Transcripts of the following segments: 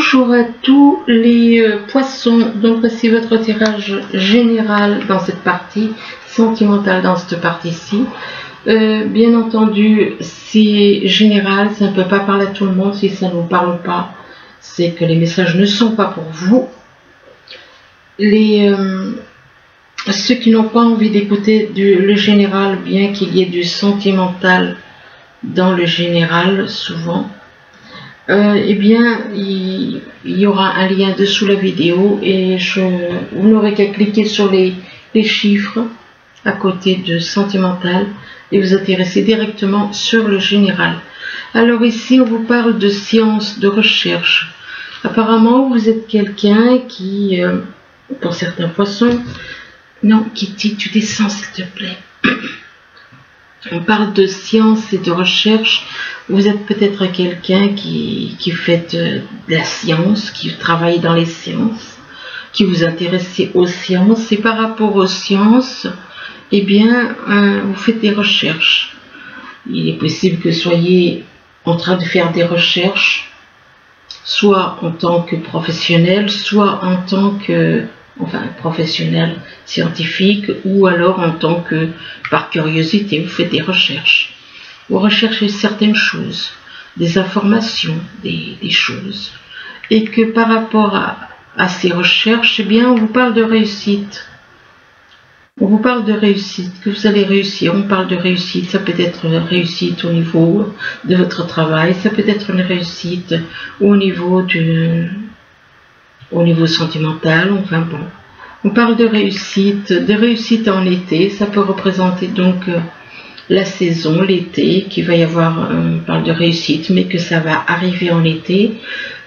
Bonjour à tous les poissons, donc voici votre tirage général dans cette partie, sentimentale dans cette partie-ci. Bien entendu, c'est général, ça ne peut pas parler à tout le monde. Si ça ne vous parle pas, c'est que les messages ne sont pas pour vous. Ceux qui n'ont pas envie d'écouter le général, bien qu'il y ait du sentimental dans le général, souvent, eh bien, il y aura un lien dessous la vidéo et vous n'aurez qu'à cliquer sur les chiffres à côté de sentimental et vous intéresser directement sur le général. Alors ici, on vous parle de science, de recherche. Apparemment, vous êtes quelqu'un qui, pour certains poissons, non, Kitty, tu descends s'il te plaît. On parle de science et de recherche. Vous êtes peut-être quelqu'un qui fait de la science, qui travaille dans les sciences, qui vous intéressez aux sciences. Et par rapport aux sciences, eh bien, vous faites des recherches. Il est possible que vous soyez en train de faire des recherches, soit en tant que professionnel, soit en tant que professionnel scientifique, ou alors en tant que par curiosité, vous faites des recherches. Vous recherchez certaines choses, des informations, des choses. Et que par rapport à ces recherches, eh bien, on vous parle de réussite. On vous parle de réussite, que vous allez réussir. On parle de réussite, ça peut être une réussite au niveau de votre travail, ça peut être une réussite au niveau sentimental, enfin bon. On parle de réussite en été, ça peut représenter donc la saison, l'été, qu'il va y avoir, on parle de réussite, mais que ça va arriver en été.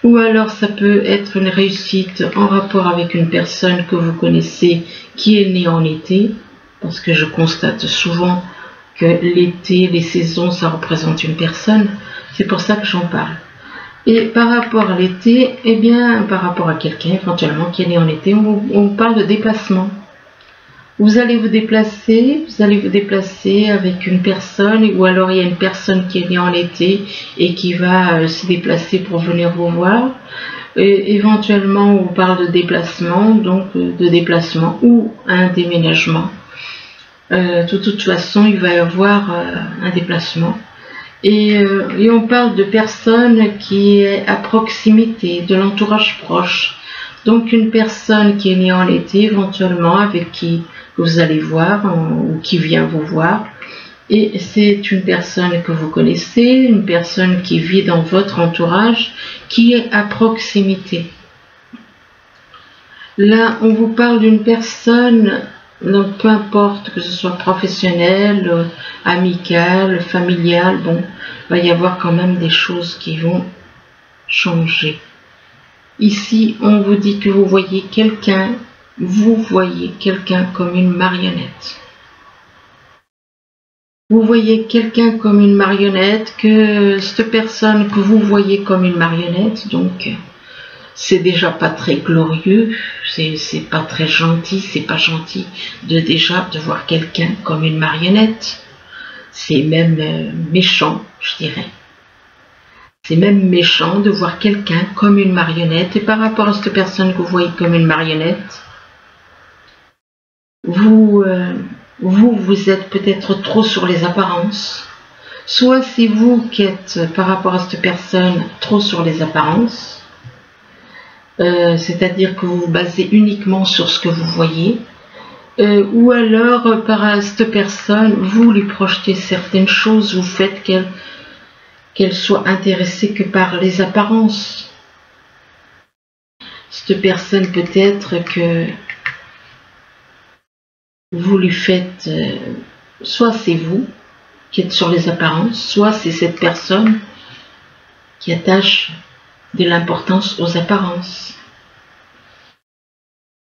Ou alors ça peut être une réussite en rapport avec une personne que vous connaissez qui est née en été, parce que je constate souvent que l'été, les saisons, ça représente une personne, c'est pour ça que j'en parle. Et par rapport à l'été, eh bien, par rapport à quelqu'un éventuellement qui est né en été, on parle de déplacement. Vous allez vous déplacer avec une personne, ou alors il y a une personne qui est née en été et qui va se déplacer pour venir vous voir. Et éventuellement, on parle de déplacement, donc de déplacement ou un déménagement. De toute façon, il va y avoir un déplacement. Et on parle de personnes qui est à proximité, de l'entourage proche. Donc une personne qui est née en été, éventuellement, avec qui vous allez voir, ou qui vient vous voir. Et c'est une personne que vous connaissez, une personne qui vit dans votre entourage, qui est à proximité. Là, on vous parle d'une personne, donc peu importe que ce soit professionnel, amical, familial, bon, il va y avoir quand même des choses qui vont changer. Ici, on vous dit que vous voyez quelqu'un comme une marionnette. Vous voyez quelqu'un comme une marionnette, que cette personne que vous voyez comme une marionnette, donc c'est déjà pas très glorieux, c'est pas très gentil, c'est pas gentil de voir quelqu'un comme une marionnette. C'est même méchant, je dirais. C'est même méchant de voir quelqu'un comme une marionnette. Et par rapport à cette personne que vous voyez comme une marionnette, vous êtes peut-être trop sur les apparences. Soit c'est vous qui êtes, par rapport à cette personne, trop sur les apparences. C'est-à-dire que vous vous basez uniquement sur ce que vous voyez. Ou alors, par cette personne, vous lui projetez certaines choses, vous faites qu'elle soit intéressée que par les apparences. Cette personne, peut-être que vous lui faites, soit c'est vous qui êtes sur les apparences, soit c'est cette personne qui attache de l'importance aux apparences.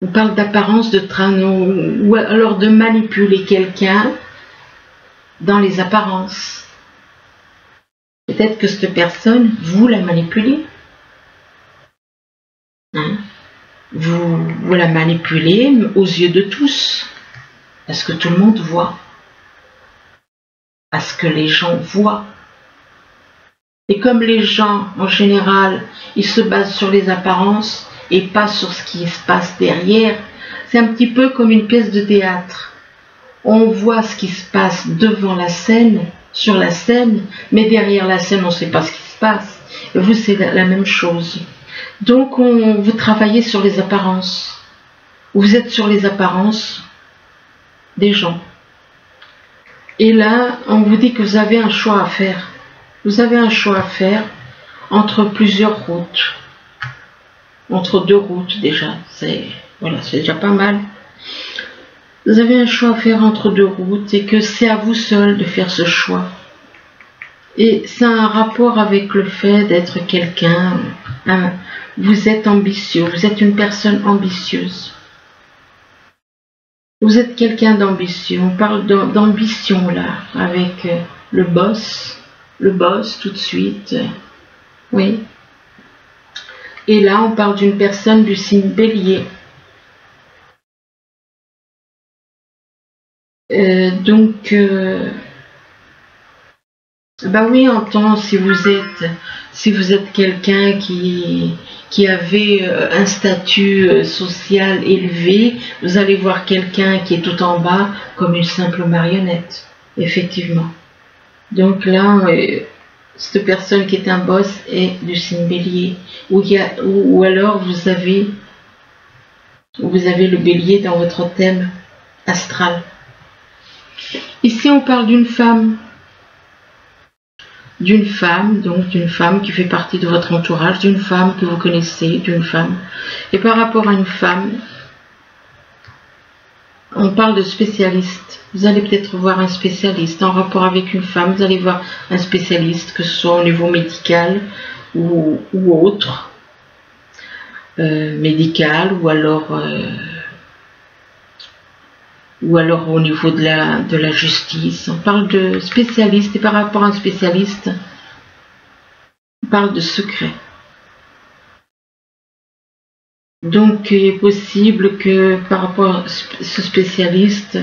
On parle d'apparence, ou alors de manipuler quelqu'un dans les apparences. Peut-être que cette personne, vous la manipulez. Hein? Vous la manipulez aux yeux de tous. Parce que tout le monde voit. Parce que les gens voient. Et comme les gens, en général, ils se basent sur les apparences et pas sur ce qui se passe derrière, c'est un petit peu comme une pièce de théâtre. On voit ce qui se passe devant la scène, sur la scène, mais derrière la scène, on ne sait pas ce qui se passe. Et vous, c'est la même chose. Donc, vous travaillez sur les apparences. Vous êtes sur les apparences des gens. Et là, on vous dit que vous avez un choix à faire. Vous avez un choix à faire entre plusieurs routes. Entre deux routes déjà. Voilà, c'est déjà pas mal. Vous avez un choix à faire entre deux routes et que c'est à vous seul de faire ce choix. Et ça a un rapport avec le fait d'être quelqu'un. Vous êtes ambitieux, vous êtes une personne ambitieuse. Vous êtes quelqu'un d'ambitieux. On parle d'ambition là, avec le boss tout de suite. Oui. Et là, on parle d'une personne du signe Bélier. Bah oui, entend si vous êtes quelqu'un qui avait un statut social élevé, vous allez voir quelqu'un qui est tout en bas comme une simple marionnette, effectivement. Donc là, cette personne qui est un boss est du signe Bélier, ou alors vous avez le Bélier dans votre thème astral. Ici, on parle d'une femme. D'une femme qui fait partie de votre entourage, d'une femme que vous connaissez, d'une femme. Et par rapport à une femme, on parle de spécialiste. Vous allez peut-être voir un spécialiste en rapport avec une femme. Vous allez voir un spécialiste, que ce soit au niveau médical ou autre. Médical ou alors au niveau de la justice. On parle de spécialiste et par rapport à un spécialiste, on parle de secret. Donc il est possible que par rapport à ce spécialiste,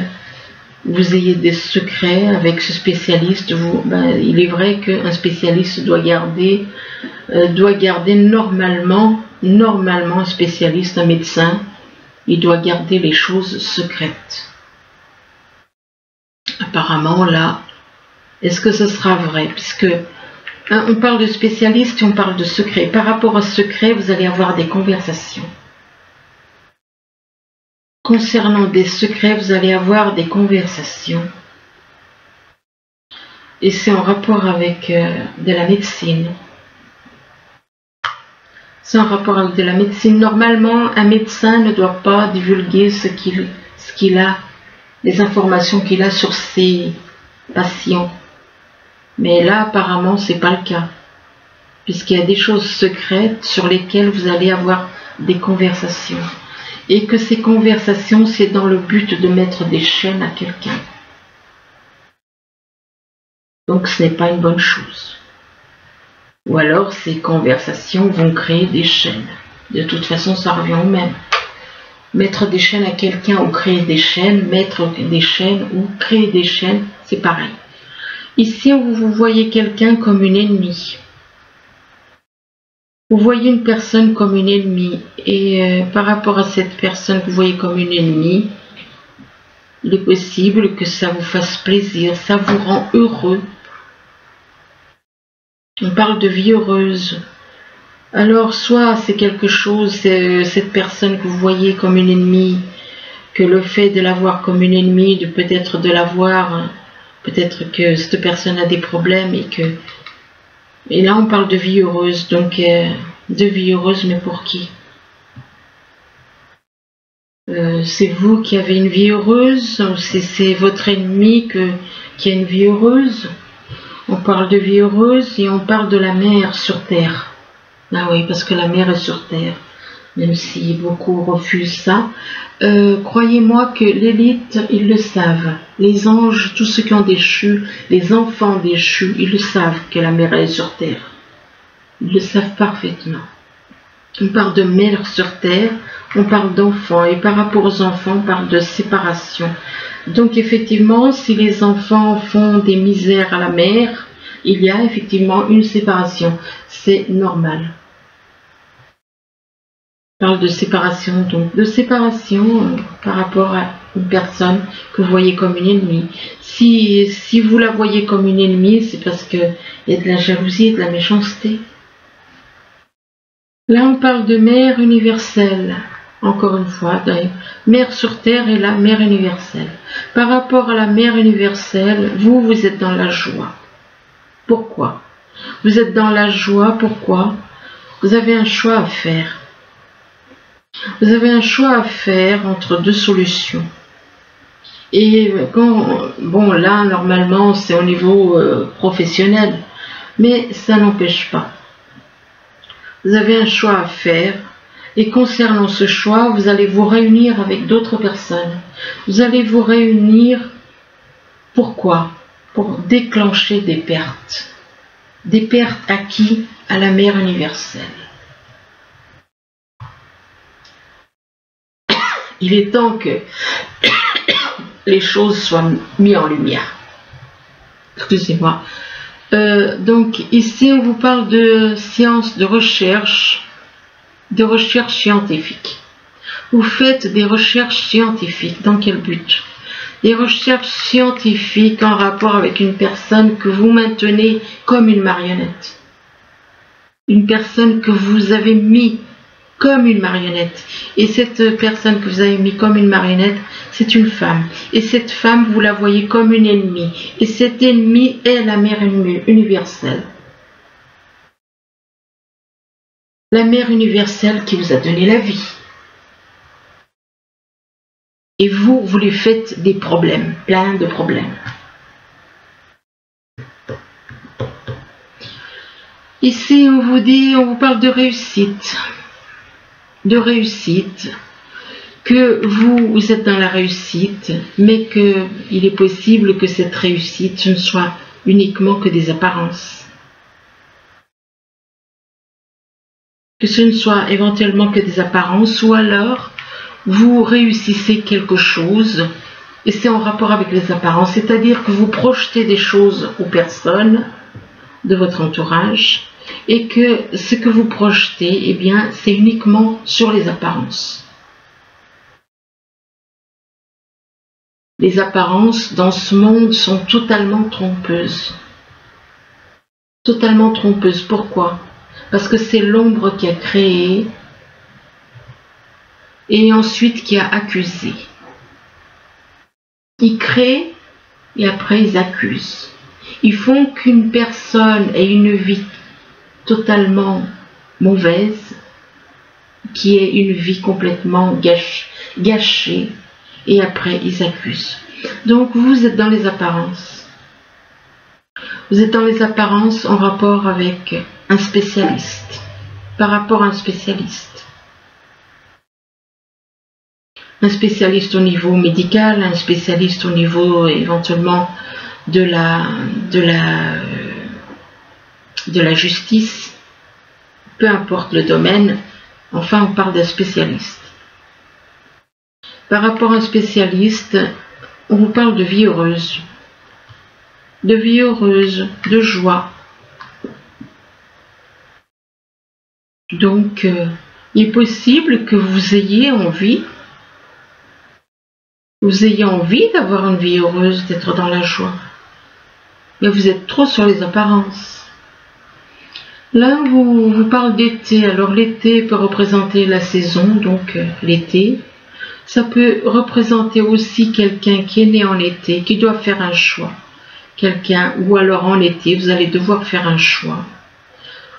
vous ayez des secrets avec ce spécialiste. Il est vrai qu'un spécialiste doit garder normalement un spécialiste, un médecin, il doit garder les choses secrètes. Apparemment là, est-ce que ce sera vrai? Puisque on parle de spécialiste et on parle de secret. Par rapport à secret, vous allez avoir des conversations. Concernant des secrets, vous allez avoir des conversations. Et c'est en rapport avec de la médecine. C'est en rapport avec de la médecine. Normalement, un médecin ne doit pas divulguer ce qu'il a, les informations qu'il a sur ses patients. Mais là, apparemment, c'est pas le cas. Puisqu'il y a des choses secrètes sur lesquelles vous allez avoir des conversations. Et que ces conversations, c'est dans le but de mettre des chaînes à quelqu'un. Donc ce n'est pas une bonne chose. Ou alors ces conversations vont créer des chaînes. De toute façon, ça revient au même. Mettre des chaînes à quelqu'un ou créer des chaînes, mettre des chaînes ou créer des chaînes, c'est pareil. Ici, vous voyez quelqu'un comme une ennemie. Vous voyez une personne comme une ennemie. Et par rapport à cette personne que vous voyez comme une ennemie, il est possible que ça vous fasse plaisir, ça vous rend heureux. On parle de vie heureuse. Alors, soit c'est quelque chose, cette personne que vous voyez comme une ennemie, que le fait de la voir comme une ennemie, peut-être que cette personne a des problèmes et là on parle de vie heureuse, donc de vie heureuse, mais pour qui? C'est vous qui avez une vie heureuse, ou c'est votre ennemi qui a une vie heureuse? On parle de vie heureuse et on parle de la mer sur terre. Ah oui, parce que la mer est sur terre, même si beaucoup refusent ça. Croyez-moi que l'élite, ils le savent. Les anges, tous ceux qui ont déchu, les enfants déchus, ils le savent que la mer est sur terre. Ils le savent parfaitement. On parle de mer sur terre, on parle d'enfants, et par rapport aux enfants, on parle de séparation. Donc effectivement, si les enfants font des misères à la mère, il y a effectivement une séparation. C'est normal. On parle de séparation, donc de séparation par rapport à une personne que vous voyez comme une ennemie. Si vous la voyez comme une ennemie, c'est parce qu'il y a de la jalousie et de la méchanceté. Là, on parle de mère universelle. Encore une fois, mère sur terre et la mère universelle. Par rapport à la mère universelle, vous êtes dans la joie. Pourquoi? Vous êtes dans la joie, pourquoi? Vous avez un choix à faire. Vous avez un choix à faire entre deux solutions. Et bon, là, normalement, c'est au niveau professionnel, mais ça n'empêche pas. Vous avez un choix à faire, et concernant ce choix, vous allez vous réunir avec d'autres personnes. Vous allez vous réunir, pourquoi? Pour déclencher des pertes. Des pertes à qui? À la mère universelle. Il est temps que les choses soient mises en lumière. Excusez-moi. Donc ici, on vous parle de sciences, de recherche scientifiques. Vous faites des recherches scientifiques. Dans quel but? Des recherches scientifiques en rapport avec une personne que vous maintenez comme une marionnette. Une personne que vous avez mis comme une marionnette. Et cette personne que vous avez mis comme une marionnette, c'est une femme. Et cette femme, vous la voyez comme une ennemie. Et cette ennemie est la mère universelle. La mère universelle qui vous a donné la vie. Et vous lui faites des problèmes, plein de problèmes. Ici, on vous parle de réussite. De réussite, que vous êtes dans la réussite, mais qu'il est possible que cette réussite ne soit uniquement que des apparences. Que ce ne soit éventuellement que des apparences, ou alors vous réussissez quelque chose, et c'est en rapport avec les apparences, c'est-à-dire que vous projetez des choses aux personnes de votre entourage, et que ce que vous projetez, eh bien, c'est uniquement sur les apparences. Les apparences dans ce monde sont totalement trompeuses. Totalement trompeuses. Pourquoi? Parce que c'est l'ombre qui a créé et ensuite qui a accusé. Ils créent et après ils accusent. Ils font qu'une personne ait une vie totalement mauvaise, qui est une vie complètement gâchée, et après ils accusent. Donc vous êtes dans les apparences. Vous êtes dans les apparences en rapport avec un spécialiste, par rapport à un spécialiste. Un spécialiste au niveau médical, un spécialiste au niveau éventuellement de la justice, peu importe le domaine, enfin on parle d'un spécialiste. Par rapport à un spécialiste, on vous parle de vie heureuse, de joie. Donc, il est possible que vous ayez envie d'avoir une vie heureuse, d'être dans la joie. Mais vous êtes trop sur les apparences. Là, on vous parle d'été. Alors l'été peut représenter la saison, donc l'été. Ça peut représenter aussi quelqu'un qui est né en été, qui doit faire un choix. Ou alors en été, vous allez devoir faire un choix.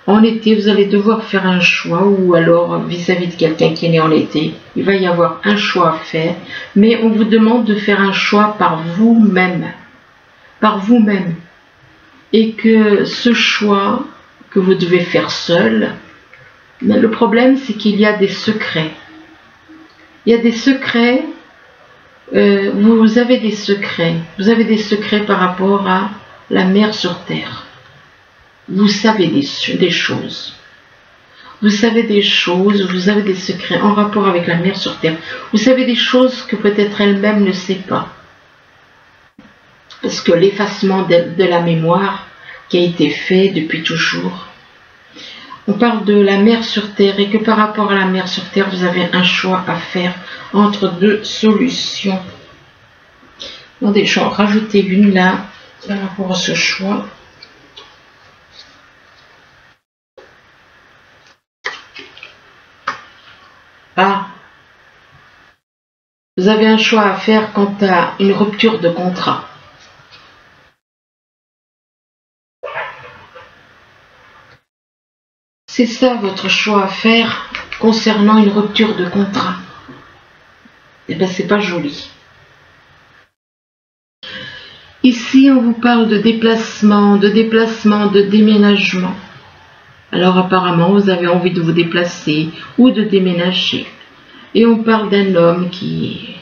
En été, vous allez devoir faire un choix, ou alors vis-à-vis de quelqu'un qui est né en été, il va y avoir un choix à faire, mais on vous demande de faire un choix par vous-même. Par vous-même. Et que ce choix que vous devez faire seul, mais le problème c'est qu'il y a des secrets. Il y a des secrets, vous avez des secrets par rapport à la mère sur terre. Vous savez des choses. Vous savez des choses, vous avez des secrets en rapport avec la mère sur terre. Vous savez des choses que peut-être elle-même ne sait pas. Parce que l'effacement de la mémoire, qui a été fait depuis toujours. On parle de la mer sur terre et que par rapport à la mer sur terre, vous avez un choix à faire entre deux solutions. Attendez, je vais en rajouter une là par rapport à ce choix. Ah, vous avez un choix à faire quant à une rupture de contrat. C'est ça votre choix à faire concernant une rupture de contrat. Eh bien, c'est pas joli. Ici, on vous parle de déplacement, de déménagement. Alors apparemment, vous avez envie de vous déplacer ou de déménager. Et on parle d'un homme qui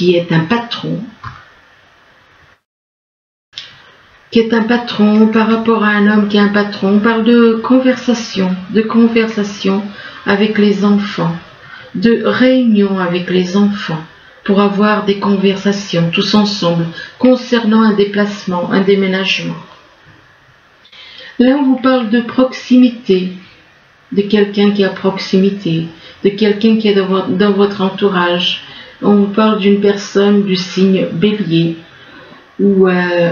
est un patron. Par rapport à un homme qui est un patron. On parle de conversation avec les enfants, de réunion avec les enfants pour avoir des conversations tous ensemble concernant un déplacement, un déménagement. Là, on vous parle de proximité, de quelqu'un qui est à proximité, de quelqu'un qui est dans votre entourage. On vous parle d'une personne du signe Bélier, ou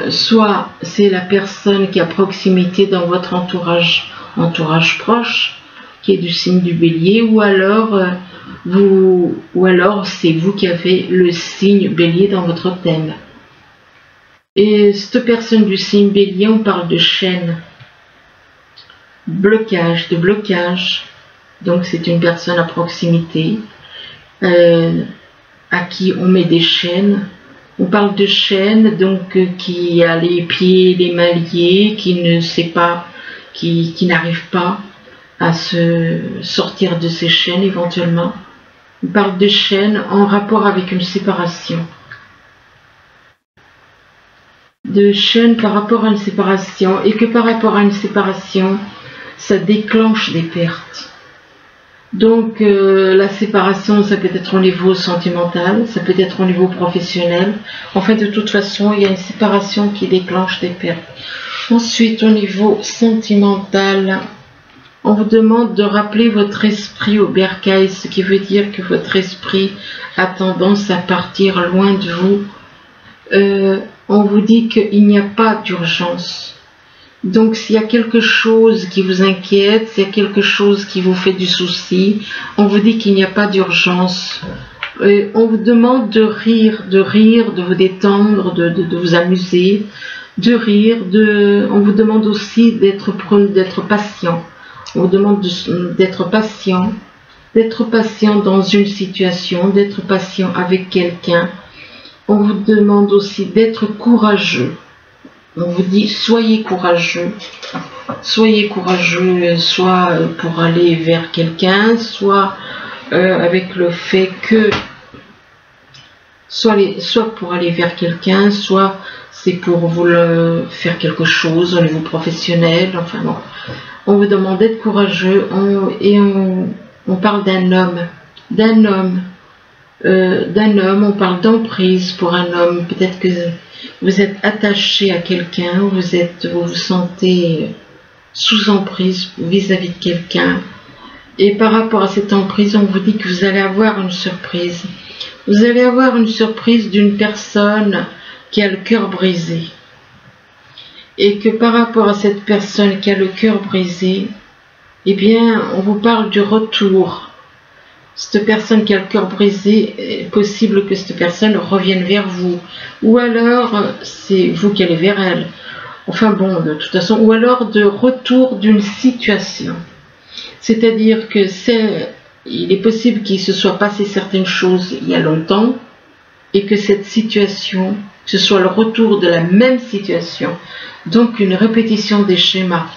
soit c'est la personne qui est à proximité dans votre entourage proche, qui est du signe du Bélier, ou alors c'est vous qui avez le signe Bélier dans votre thème. Et cette personne du signe Bélier, on parle de chaîne. De blocage, donc c'est une personne à proximité à qui on met des chaînes. On parle de chaînes, donc qui a les pieds, les mains liés, qui ne sait pas, qui n'arrive pas à se sortir de ces chaînes éventuellement. On parle de chaînes en rapport avec une séparation. De chaînes par rapport à une séparation, et que par rapport à une séparation, ça déclenche des pertes. Donc la séparation, ça peut être au niveau sentimental, ça peut être au niveau professionnel. Enfin, de toute façon, il y a une séparation qui déclenche des pertes. Ensuite, au niveau sentimental, on vous demande de rappeler votre esprit au bercail, ce qui veut dire que votre esprit a tendance à partir loin de vous. On vous dit qu'il n'y a pas d'urgence. Donc s'il y a quelque chose qui vous inquiète, s'il y a quelque chose qui vous fait du souci, on vous dit qu'il n'y a pas d'urgence. On vous demande de rire, de vous détendre, de vous amuser, de rire, on vous demande aussi d'être patient. On vous demande d'être patient dans une situation, d'être patient avec quelqu'un. On vous demande aussi d'être courageux. On vous dit soyez courageux, soit pour aller vers quelqu'un, soit avec le fait que, soit pour aller vers quelqu'un, soit c'est pour vous faire quelque chose au niveau professionnel. Enfin bon, on vous demande d'être courageux on parle d'un homme, on parle d'emprise pour un homme. Peut-être que vous êtes attaché à quelqu'un, vous vous sentez sous emprise vis-à-vis de quelqu'un. Et par rapport à cette emprise, on vous dit que vous allez avoir une surprise. Vous allez avoir une surprise d'une personne qui a le cœur brisé. Et que par rapport à cette personne qui a le cœur brisé, eh bien, on vous parle du retour. Cette personne qui a le cœur brisé, est possible que cette personne revienne vers vous. Ou alors, c'est vous qui allez vers elle. Enfin bon, de toute façon, ou alors de retour d'une situation. C'est-à-dire que il est possible qu'il se soit passé certaines choses il y a longtemps, et que cette situation, ce soit le retour de la même situation, donc une répétition des schémas.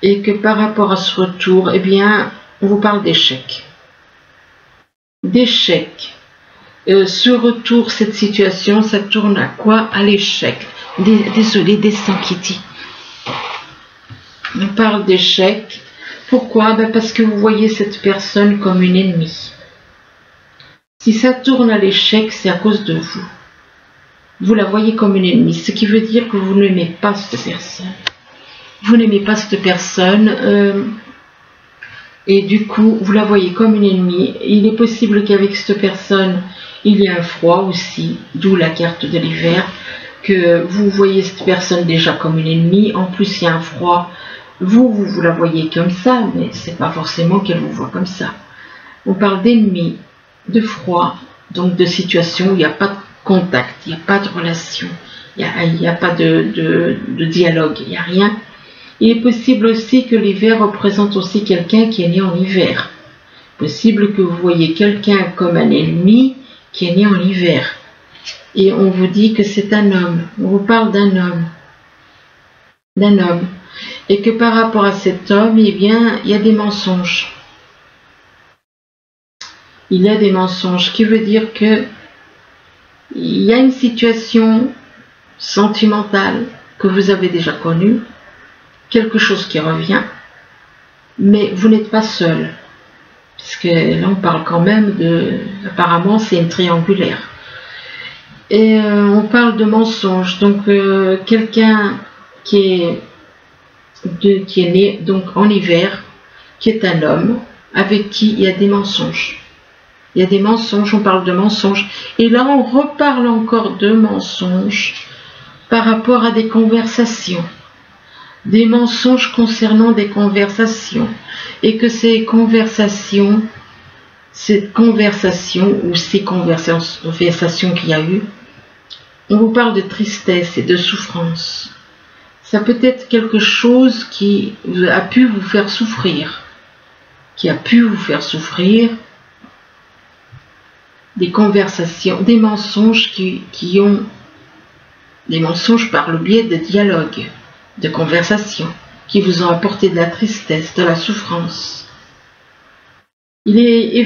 Et que par rapport à ce retour, eh bien, on vous parle d'échec. D'échec. Ce retour, cette situation, ça tourne à quoi? À l'échec. Désolé, descends Kitty. On parle d'échec. Pourquoi? Parce que vous voyez cette personne comme une ennemie. Si ça tourne à l'échec, c'est à cause de vous. vous la voyez comme une ennemie, ce qui veut dire que vous n'aimez pas cette personne. Vous n'aimez pas cette personne et du coup, vous la voyez comme une ennemie. Il est possible qu'avec cette personne, il y ait un froid aussi, d'où la carte de l'hiver, que vous voyez cette personne déjà comme une ennemie. En plus, il y a un froid. Vous la voyez comme ça, mais c'est pas forcément qu'elle vous voit comme ça. On parle d'ennemis, de froid, donc de situation où il n'y a pas de contact, il n'y a pas de relation, il n'y a pas de dialogue, il n'y a rien. Il est possible aussi que l'hiver représente aussi quelqu'un qui est né en hiver. Possible que vous voyez quelqu'un comme un ennemi qui est né en hiver. Et on vous dit que c'est un homme. On vous parle d'un homme. D'un homme. Et que par rapport à cet homme, eh bien, il y a des mensonges. Il y a des mensonges, qui veut dire que il y a une situation sentimentale que vous avez déjà connue, quelque chose qui revient, mais vous n'êtes pas seul, puisque là on parle quand même de, apparemment c'est une triangulaire, et on parle de mensonges, donc quelqu'un qui est né donc en hiver, qui est un homme, avec qui il y a des mensonges. Il y a des mensonges, on parle de mensonges. Et là, on reparle encore de mensonges par rapport à des conversations. Des mensonges concernant des conversations. Et que cette conversation ou ces conversations qu'il y a eu, on vous parle de tristesse et de souffrance. Ça peut être quelque chose qui a pu vous faire souffrir. Qui a pu vous faire souffrir. Des conversations, des mensonges qui ont des mensonges par le biais de dialogues, de conversations, qui vous ont apporté de la tristesse, de la souffrance. Il est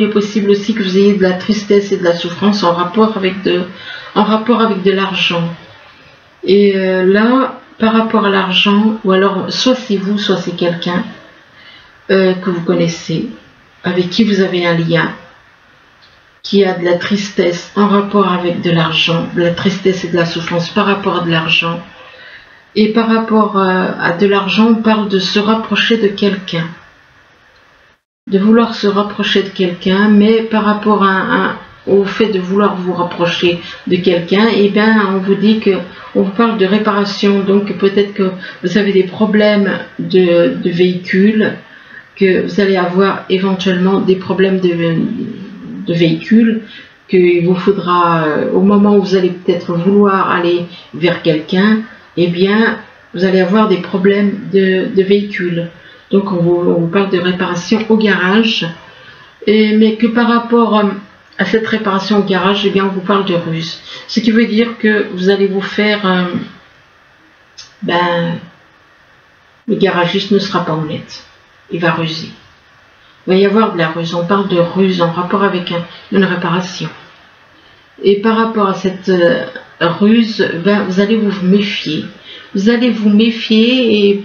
possible aussi que vous ayez de la tristesse et de la souffrance en rapport avec de l'argent. Et là, par rapport à l'argent, ou alors soit c'est vous, soit c'est quelqu'un que vous connaissez, avec qui vous avez un lien, qui a de la tristesse en rapport avec de l'argent, de la tristesse et de la souffrance par rapport à de l'argent. Et par rapport à de l'argent, on parle de se rapprocher de quelqu'un. De vouloir se rapprocher de quelqu'un, mais par rapport au fait de vouloir vous rapprocher de quelqu'un, eh bien, on vous dit que, on vous parle de réparation, donc peut-être que vous avez des problèmes de véhicule, que vous allez avoir éventuellement des problèmes de véhicule, qu'il vous faudra, au moment où vous allez peut-être vouloir aller vers quelqu'un, eh bien, vous allez avoir des problèmes de véhicule. Donc, on vous parle de réparation au garage, mais que par rapport à cette réparation au garage, eh bien, on vous parle de ruse. Ce qui veut dire que vous allez vous faire, le garagiste ne sera pas honnête, il va ruser. Il va y avoir de la ruse, on parle de ruse en rapport avec une réparation. Et par rapport à cette ruse, vous allez vous méfier. Vous allez vous méfier et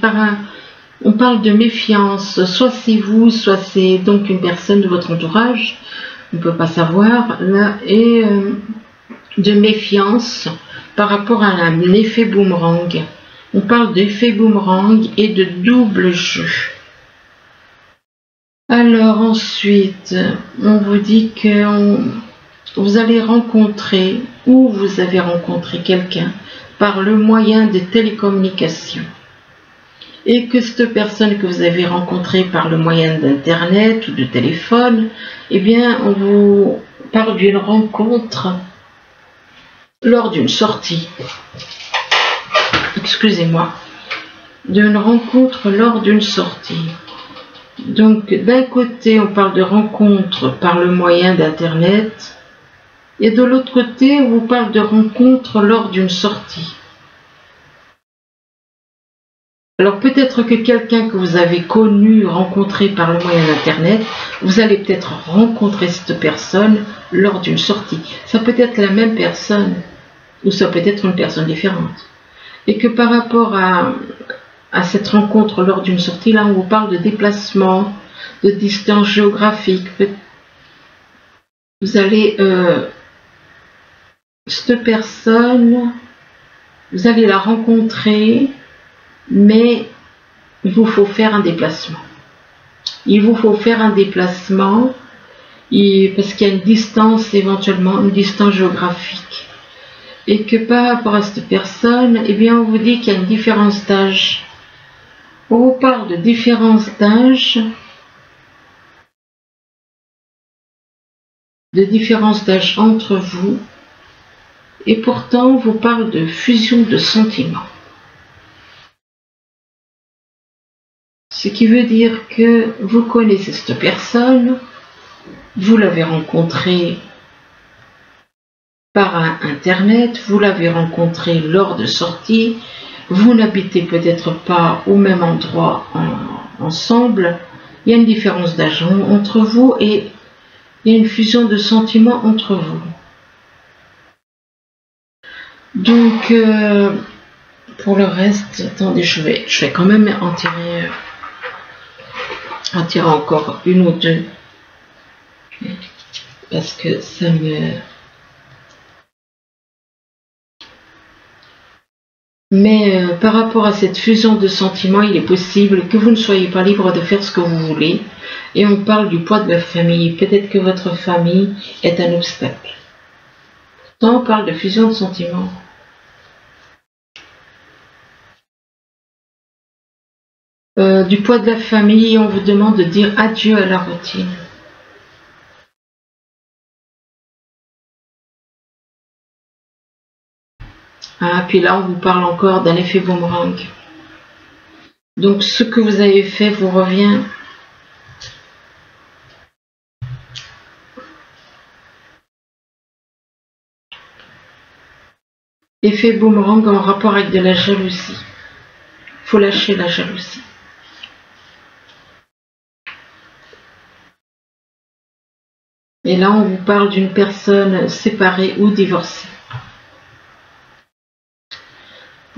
on parle de méfiance, soit c'est vous, soit c'est donc une personne de votre entourage, on ne peut pas savoir, là, et de méfiance par rapport à un effet boomerang. On parle d'effet boomerang et de double jeu. Alors ensuite, on vous dit que vous allez rencontrer ou vous avez rencontré quelqu'un par le moyen de télécommunication. Et que cette personne que vous avez rencontrée par le moyen d'internet ou de téléphone, eh bien, on vous parle d'une rencontre lors d'une sortie. Excusez-moi. D'une rencontre lors d'une sortie. Donc, d'un côté, on parle de rencontre par le moyen d'internet, et de l'autre côté, on vous parle de rencontre lors d'une sortie. Alors peut-être que quelqu'un que vous avez connu, rencontré par le moyen d'internet, vous allez peut-être rencontrer cette personne lors d'une sortie. Ça peut être la même personne, ou ça peut être une personne différente. Et que par rapport à cette rencontre lors d'une sortie, là on vous parle de déplacement, de distance géographique. Vous allez cette personne, vous allez la rencontrer, mais il vous faut faire un déplacement. Il vous faut faire un déplacement parce qu'il y a une distance, éventuellement une distance géographique. Et que par rapport à cette personne, eh bien, on vous dit qu'il y a une différence d'âge. On vous parle de différence d'âge, entre vous, et pourtant on vous parle de fusion de sentiments. Ce qui veut dire que vous connaissez cette personne, vous l'avez rencontrée par internet, vous l'avez rencontrée lors de sorties, vous n'habitez peut-être pas au même endroit ensemble, il y a une différence d'âge entre vous et il y a une fusion de sentiments entre vous. Donc, pour le reste, attendez, je vais quand même en tirer encore une ou deux. Parce que ça me... Mais par rapport à cette fusion de sentiments, il est possible que vous ne soyez pas libre de faire ce que vous voulez. Et on parle du poids de la famille. Peut-être que votre famille est un obstacle. Pourtant, on parle de fusion de sentiments. Du poids de la famille, on vous demande de dire adieu à la routine. Ah, puis là, on vous parle encore d'un effet boomerang. Donc, ce que vous avez fait vous revient. Effet boomerang en rapport avec de la jalousie. Il faut lâcher la jalousie. Et là, on vous parle d'une personne séparée ou divorcée.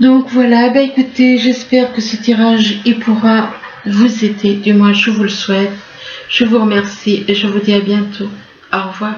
Donc voilà, bah écoutez, j'espère que ce tirage il pourra vous aider, du moins je vous le souhaite. Je vous remercie et je vous dis à bientôt. Au revoir.